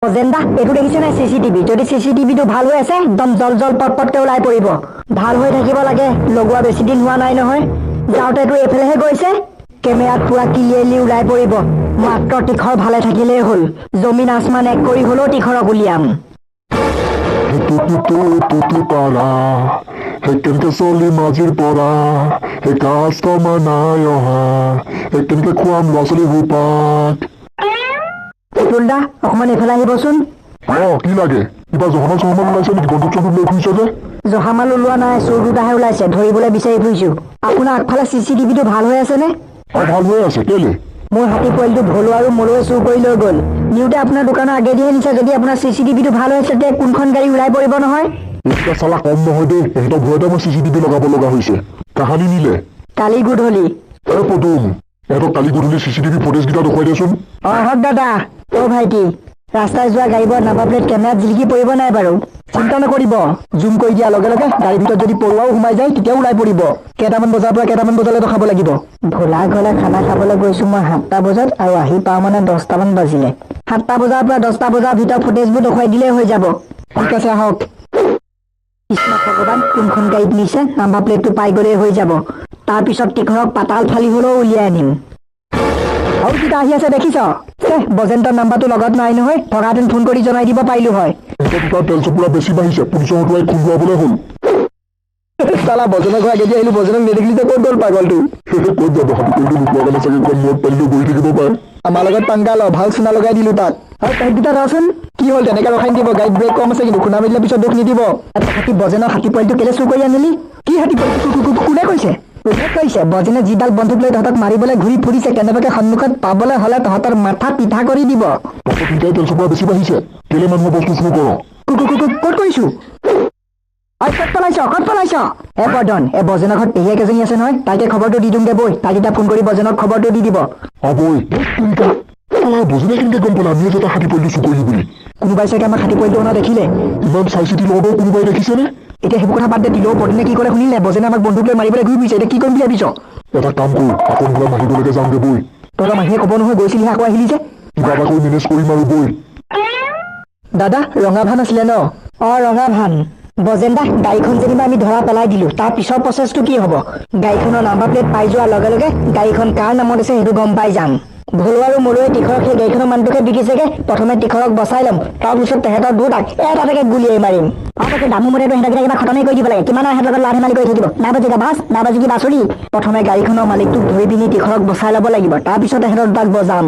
অজেন্দা এইটো দেখিছে নাই চিচিটিভি যদি চিচিটিভিটো ভাল হৈ আছে একদম জল জল পটপটকে ওলাই পৰিব ভাল হৈ থাকিব লাগে লগোৱা বেছি দিন হোৱা নাই নহয় যাওঁতেতো এইফালেহে গৈছে কেমেৰাত পুৰা ক্লিয়াৰলি ওলাই পৰিব মাত্ৰ তীখৰ ভালে থাকিলেই হ'ল জমিন আসমান এক কৰি হ'লেও তীখৰক উলিয়াম কেনেকে চলি মাজিৰ পৰা সেই কাষ্টমাৰ নাই অহা কেনেকে খুৱাম ল'ৰা ছোৱালী ৰূপাক পুতুলদা অকমান এইফালে আহিবচোন কি লাগে কিবা জহমা চহমান ওলাইছে নেকি বন্দুক চন্দুক লৈ ফুৰিছে যে জহামাল ওলোৱা নাই চোৰ দুটাহে ওলাইছে ধৰিবলৈ বিচাৰি ফুৰিছো আপোনাৰ আগফালে চিচিটিভিটো ভাল হৈ আছে নে ভাল হৈ আছে কেলে মোৰ হাতী পোৱালিটো ভলো আৰু মলুৱে চুৰ কৰি লৈ গ'ল নিউতে আপোনাৰ দোকানৰ আগেদিহে নিছে যদি আপোনাৰ চিচিটিভিটো ভাল হৈ আছে তেতিয়া কোনখন গাড়ী ওলাই পৰিব নহয় এতিয়া চালা কম নহয় দেই সিহঁতৰ ভয়তে মই চিচিটিভি লগাব লগা হৈছে কাহানি নিলে কালি গধূলি পদুম সিহঁতক কালি গধূলি চিচিটিভি ফুটেজকেইটা দেখুৱাই দিয়াচোন হক দাদা ভাইটি ৰাস্তাই যোৱা গাড়ীবোৰ নাম্বাৰ প্লেট কেমেৰাত জিলিকি পৰিব নাই বাৰু চিন্তা নকৰিব জুম কৰি দিয়াৰ লগে লগে গাড়ীৰ ভিতৰত যদি পৰুৱাও সোমাই যায় তেতিয়াও ওলাই পৰিব কেইটামান বজাৰ পৰা কেইটামান বজালৈ দেখাব লাগিব ভোলা ঘৰলে খানা খাবলৈ গৈছো মই 7টা বজাত আৰু আহি পাওঁ মানে 10টামান বাজিলে 7টা বজাৰ পৰা 10টা বজাৰ ভিতৰত ফুটেজবোৰ দেখুৱাই দিলেই হৈ যাব ঠিক আছে আহক কৃষ্ণ ভগৱান কোনখন গাড়ীত নিছে নাম্বাৰ প্লেটটো পাই গ'লেই হৈ যাব তাৰপিছত তীখৰক পাতাল ফালি হ'লেও উলিয়াই আনিম আৰু কিটা আহি আছে দেখিছ বজেন্টৰ নাম্বাৰটো লগত নাই নহয় থকাহেঁতেন ফোন কৰি জনাই দিব পাৰিলো হয় তেল চপুৰা বেছি বাঢ়িছে পুলিচৰ হতুৱাই খুন্দুৱাবলৈ হ'ল চালা বজনক ঘৰ আগেদি আহিলো বজনক নেদেখিলি যে ক'ত গ'ল পাগলটো ক'ত যাব হাতী কৰিলো নোপোৱা কাৰণে চাগে কম মূৰত পাৰিলেও বহি থাকিব পাৰে আমাৰ লগত পাংগা ল ভাল চুনা লগাই দিলো তাক আৰু তাইক দুটা ৰচোন কি হ'ল তেনেকে ৰখাই নিদিব গাড়ীত ব্ৰেক কম আছে কিন্তু খুনা মাৰিলে পিছত দুখ নিদিব হাতী বজেনৰ হাতী পোৱালিটো কেলে চুৰ কৰি আনিলি কি হাতী পোৱালিটো কোনে কৈছে কৈছে বজেনে যিডাল বন্ধুক লৈ তহঁতক মাৰিবলৈ ঘূৰি ফুৰিছে কেনেবাকে সন্মুখত পাবলৈ হলে তহঁতৰ মাথা পিঠা কৰি দিব তেল চপুৰা বেছি বাঢ়িছে কেলে মানুহৰ বস্তু চুৰ কৰ ক'ত কৰিছো ক'ত পেলাইছ বৰ্ধন বজেনৰ ঘৰত পেহীয়েক এজনী আছে নহয় তাইকে খবৰটো দি দিওঁগে বৈ তাইক এতিয়া ফোন কৰি বজেনক খবৰটো দি দিব বজেনে কেনেকে গম পালা আমিয়ে যে হাতী পোৱালিটো চুৰ কৰিলো বুলি কোনোবাই চাগে আমাৰ হাতী পোৱালিটো অনা দেখিলে ইমান চাই চিতি লগতো কোনোবাই দেখিছেনে এতিয়া সেইবোৰ কথা বাদ দে দিলেও বৰ্ধনে কি কৰে শুনিলে বজেনে আমাক বন্ধুক লৈ মাৰিবলৈ ঘূৰি ফুৰিছে এতিয়া কি কৰিম বুলি ভাবিছ এটা কাম কৰো আকৌ ঘৰত মাৰিবলৈকে যাওঁগে বৈ তহঁতৰ মাহীয়ে ক'ব নহয় গৈছিলিহে আকৌ আহিলি যে কিবা এটা কৰি মেনেজ কৰিম আৰু বৈ দাদা ৰঙা ভান আছিলে ন ৰঙা ভান বজেন্দা গাড়ীখন যেনিবা আমি ধৰা পেলাই দিলো তাৰ পিছৰ প্ৰচেছটো কি হ'ব গাড়ীখনৰ নাম্বাৰ প্লেট পাই যোৱাৰ লগে লগে গাড়ীখন কাৰ নামত আছে সেইটো গম পাই যাম ভলো আৰু মলুৱে তীখৰক সেই গাড়ীখনৰ মানুহটোকে বিকিছেগে প্ৰথমে তীখৰক বচাই ল'ম তাৰপিছত তেহেঁতৰ দুটাক এটাকে গুলিয়াই মাৰিম তাকে দামো মতেতো সিহঁতক কিবা খতমেই কৰি দিব লাগে কিমান সিহঁতৰ লগত লাভ ধেমালি কৰি থাকিব না বাজিকা বাছ না বাজিকি বাছৰি প্ৰথমে গাড়ীখনৰ মালিকটোক ধৰি পিনি তীখৰক বচাই ল'ব লাগিব তাৰপিছত সিহঁতৰ দুটাক বজাম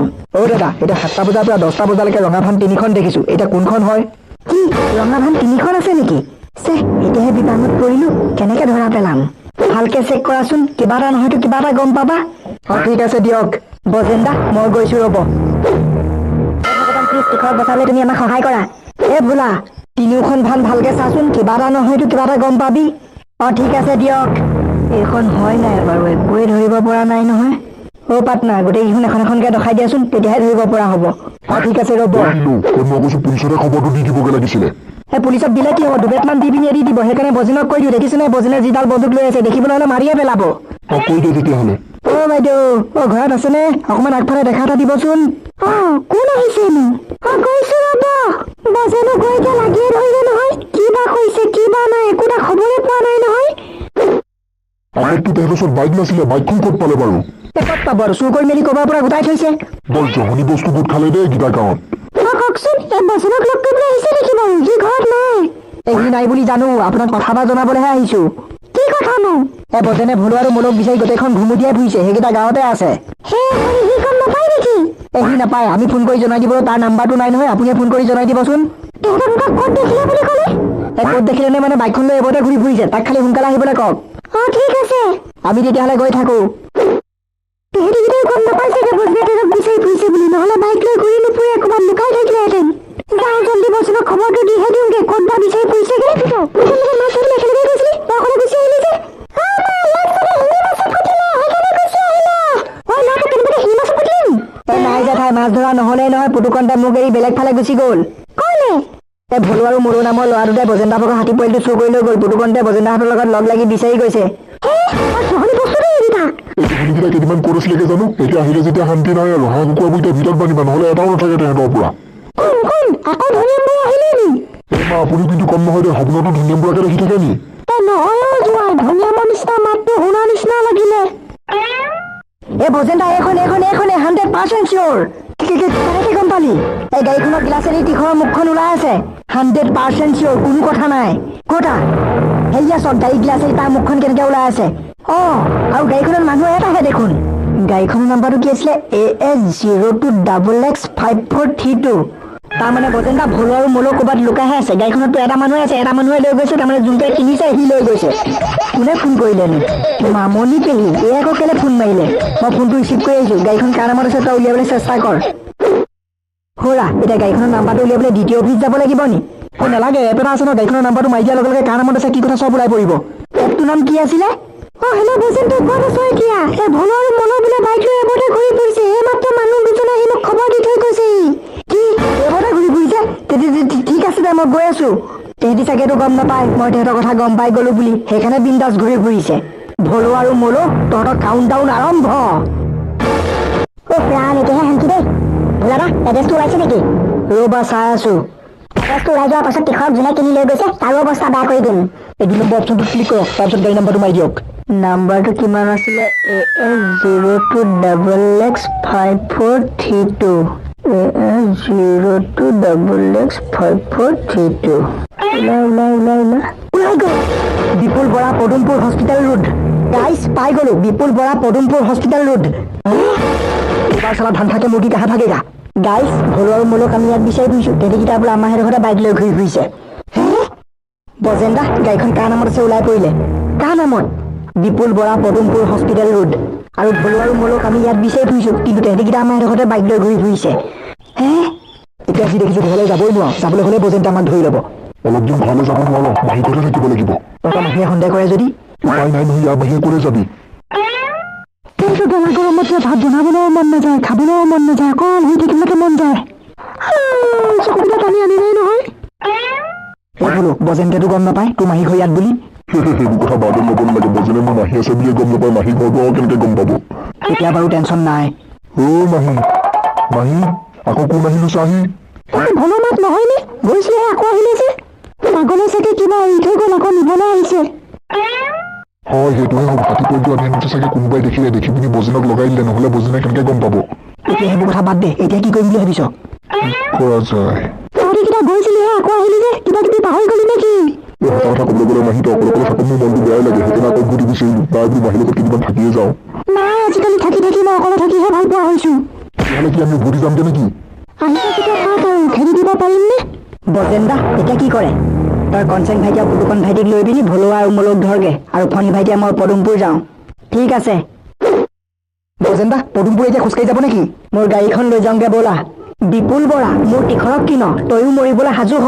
দাদা এতিয়া 7টা বজাৰ পৰা 10টা বজালৈকে ৰঙা ভান 3খন দেখিছো এতিয়া কোনখন হয় কি ৰঙা ভান 3খন আছে নেকি এতিয়াহে বিপাঙত পৰিলো কেনেকে ধৰা পেলাম ভালকে চেক কৰাচোন কিবা এটা নহয়তো কিবা এটা গম পাবা ঠিক আছে দিয়ক বজেন্দা মই গৈছো ৰ'ব তীখৰক বচালে তুমি আমাক সহায় কৰা ভোলা তিনিওখন ভান ভালকে চাচোন কিবা এটা নহয়তো কিবা এটা গম পাবি ঠিক আছে দিয়ক এইখন হয় নাই বাৰু একোৱে ধৰিব পৰা নাই নহয় পাটনা গোটেইকেইখন এখন এখনকে দেখাই দিয়াচোন তেতিয়াহে ধৰিব পৰা হ'ব ঠিক আছে ৰ'ব পুলিচৰে খবৰটো দি দিবগে লাগিছিলে পুলিচক দিলে কি হ'ব দুবেটমান দি পিনি এৰি দিব সেইকাৰণে বজেনক কৈ দিওঁ দেখিছো নাই বজেনে যিডাল বন্দুক লৈ আছে দেখিবলৈ হ'লে মাৰিয়ে পেলাব কৈ দিওঁ তেতিয়াহ'লে বাইদেউ ঘৰত আছেনে অকমান আগফালে দেখা এটা দিবচোন কোন আহিছেনো গৈছো ৰ'ব বজেনো গৈ এতিয়া লাগিয়ে ধৰিলে নহয় কিবা কৈছে কিবা নাই একোটা খবৰে পোৱা নাই নহয় আগততো তেহেঁতৰ ওচৰত বাইক নাছিলে বাইকখন ক'ত পালে বাৰু ক'ত পাব আৰু চুৰ কৰি মেলি ক'ৰবাৰ পৰা গোটাই থৈছে বৰ জহনী বস্তু গোট খালে দেই গীতা গাঁৱত কওকচোন বজেনক লগ কৰিবলৈ আহিছে নেকি বাৰু সি ঘৰত নাই সি নাই বুলি জানো আপোনাক কথা এটা জনাবলৈহে আহিছো কি কথানো বজেনে ভলো আৰু মলক বিচাৰি গোটেইখন ঘুমুটিয়াই ফুৰিছে সেইকেইটা গাঁৱতে আছে সি নাপায় আমি ফোন কৰি জনাই দিবলৈ তাৰ নাম্বাৰটো নাই নহয় আপুনিয়ে ফোন কৰি জনাই দিবচোন ক'ত দেখিলে নে মানে বাইকখন লৈ এইবোৰতে ঘূৰি ফুৰিছে তাক খালি সোনকালে আহিবলৈ কওক ঠিক আছে আমি তেতিয়াহ'লে গৈ থাকো গম নাপাই চাগে বজেনক বিচাৰি ফুৰিছে বুলি নহ'লে বাইক লৈ ঘূৰি নুফুৰে ক'ৰবাত লুকাই থাকিলেহেঁতেন যাওঁ জল্দি বজেনক খবৰটো দিহে দিওঁগে ক'ত বা বিচাৰি ফুৰিছেগে নাই জেঠাই মাছ ধৰা নহ'লেই নহয় পুতুকণতে মোক এৰি বেলেগ ফালে গুচি গ'ল ভলো আৰু মৰু নামৰ ল'ৰা দুটাই বজেন্দা ভাগৰ হাতী পোৱালিটো চুৰ কৰি লৈ গ'ল পুতুকণতে বজেন্দাহঁতৰ লগত লগ লাগি বিচাৰি গৈছে কেইদিনমান কৰিছিলেগে জানো এতিয়া আহিলে যেতিয়া শান্তি নাই আৰু হাঁহ কুকুৰাবোৰ এতিয়া ভিতৰত বান্ধিবা নহ'লে এটাও নাথাকে তেহেঁতৰ পৰা কোন কোন আকৌ ধনিয়াম বৰা আহিলে নি এই মা আপুনি কিন্তু কম নহয় দে সপোনতো ধুনীয়া বুঢ়াকে দেখি থাকে নি নহয় যোৱাই ধনিয়ামৰ নিচিনা মাতটো শুনা নিচিনা লাগিলে এ বজেন্দা এইখনে 100% চিয়ৰ কেনেকে গম পালি এই গাড়ীখনৰ গ্লাছেৰে তীখৰ মুখখন ওলাই আছে 100% চিয়ৰ কোনো কথা নাই কটা হেৰিয়া চব গাড়ী গ্লাছেৰে তাৰ মুখখন কেনেকে ওলাই আছে আৰু গাড়ীখনত মানুহ এটাহে দেখোন গাড়ীখনৰ নাম্বাৰটো কি আছিলে AS02XX5432 তাৰমানে বজেন্দা ভলো আৰু মলো ক'ৰবাত লুকাইহে আছে গাড়ীখনতো এটা মানুহে আছে এটা মানুহে লৈ গৈছে তাৰমানে যোনটোৱে কিনিছে সি লৈ গৈছে কোনে ফোন কৰিলেনো মামনি পেহী এই আকৌ কেলে ফোন মাৰিলে মই ফোনটো ৰিচিভ কৰি আহিছোঁ গাড়ীখন কাৰ নামত আছে তই উলিয়াবলৈ চেষ্টা কৰ হ'ৰা এতিয়া গাড়ীখনৰ নাম্বাৰটো উলিয়াবলৈ দ্বিতীয় অফিচ যাব লাগিব নি নালাগে এপ এটা আছে ন গাড়ীখনৰ নাম্বাৰটো মাৰি দিয়াৰ লগে লগে কাৰ নামত আছে কি কথা চব ওলাই পৰিব এপটোৰ নাম কি আছিলে হেল্ল' বজেন্দ্ৰ ক'ত আছ এতিয়া এই ভলো আৰু মনো বোলে বাইক লৈ এবাৰতে ঘূৰি ফুৰিছে এইমাত্ৰ মানুহ দুজনে আহি মোক খবৰ দি থৈ গৈছে কি এবাৰতে ঘূৰি ফুৰিছে ঠিক আছে দে মই গৈ আছো তেহেঁতি চাগেতো গম নাপায় মই তেহেঁতৰ কথা গম পাই গলো বুলি সেইকাৰণে বিন্দাছ ঘূৰি ফুৰিছে ভলো আৰু মলো তহঁতৰ কাউণ্ট ডাউন আৰম্ভ এতিয়াহে শান্তি দেই ভোলাদা এড্ৰেছটো ওলাইছে নেকি ৰ'বা চাই আছো এড্ৰেছটো ওলাই যোৱাৰ পাছত তীখৰক যোনে কিনি লৈ গৈছে তাৰো অৱস্থা বেয়া কৰি দিম এই 2 নম্বৰ অপশ্যনটো ক্লিক কৰক তাৰপিছত গাড়ী নাম্বাৰটো মাৰি দিয়ক নাম্বাৰটো কিমান আছিলে AS02XX5432 AS02XX5432 ওলাই গ'ল বিপুল বৰা পদুমপুৰ হস্পিটেল ৰোড গাইছ পাই গ'লো বিপুল বৰা পদুমপুৰ হস্পিটেল ৰোড এবাৰ চালা ধান থাকে মুৰ্গী কাহা থাকেগা গাইছ ভলো আৰু মলক আমি ইয়াত বিচাৰি ফুৰিছোঁ তেহেঁতিকেইটা বোলে আমাৰ ঘৰতে বাইক লৈ ঘূৰি ফুৰিছে বজেন্দা গাড়ীখন কাৰ নামত আছে ওলাই পৰিলে কাৰ নামত বিপুল বৰা পদুমপুৰ হস্পিটেল ৰোড আৰু ভলো আৰু মলক আমি ইয়াত বিচাৰি ফুৰিছোঁ কিন্তু তেহেঁতিকেইটা আমাৰ ঘৰতে বাইক লৈ ঘূৰি ফুৰিছে এতিয়া যি দেখিছোঁ ঘৰলৈ যাবই নোৱাৰো যাবলৈ হ'লে বজেন্দা আমাক ধৰি ল'ব অলপ দিন ঘৰলৈ যাব নোৱাৰো মাহী ঘৰতে থাকিব লাগিব তহঁতৰ মাহীয়ে সন্দেহ কৰে যদি উপায় নাই নহয় ইয়াৰ বাহিৰে ক'লৈ যাবি কিন্তু গেলা গৰমত ভাত বনাবলৈও মন নাযায় খাবলৈও মন নাযায় অকল শুই থাকিবলৈকে মন যায় চকুকেইটা টানি আনিলেই নহয় বোলো বজেন্দ্ৰেতো গম নাপায় তোৰ মাহী ঘৰ ইয়াত বুলি সেইবোৰ কথা বাদত ল'ব নালাগে বজেনে মোৰ মাহী আছে বুলিয়ে গম নাপায় মাহী ঘৰটো আৰু কেনেকে গম পাব এতিয়া বাৰু টেনচন নাই মাহী আকৌ কোন আহিলো চাহি ভলো মাত নহয়নে গৈছিলেহে আকৌ আহিলে যে আগলৈ চাগে কিবা এৰি থৈ গ'ল আকৌ নিবলৈ আহিছে হয় সেইটোহে হ'ব ৰাতিপুৱা যোৱা দিনতে চাগে কোনোবাই দেখিলে দেখি পিনি বজেনক লগাই দিলে নহ'লে বজেনে কেনেকে গম পাব এতিয়া সেইবোৰ কথা বাদ দে এতিয়া কি কৰিম বুলি ভাবিছ কৰা যায় তহঁতিকেইটা গৈছিলিহে আকৌ আহিলি যে কিবা কিবি পাহৰি গলি নেকি এটা কথা ক'বলৈ গ'লে মাহীটো অকলে থাকক মোৰ মনটো বেয়াই লাগে সেইকাৰণে আকৌ ঘূৰি বিচাৰিলো তাই বুলি মাহীৰ লগত কেইদিনমান থাকিয়ে যাওঁ নাই আজিকালি থাকি মই অকলে থাকিহে ভাল পোৱা হৈছো তেতিয়াহ'লে কি আমি ঘূৰি যামগে নেকি খেদি দিব পাৰিম নে বজেন্দা এতিয়া কি কৰে তই কনচেন ভাইটি আৰু পুতুকন ভাইটিক লৈ পিনি ভলোৱা আৰু মলক ধৰগে আৰু ফণী ভাইটিয়ে মই পদুমপুৰ যাওঁ ঠিক আছে বজেন্দা পদুমপুৰ এতিয়া খোজকাঢ়ি যাব নেকি মোৰ গাড়ীখন লৈ যাওঁগে ব'লা বিপুল বৰা মোৰ তীখৰক কিন তয়ো মৰিবলৈ সাজু হ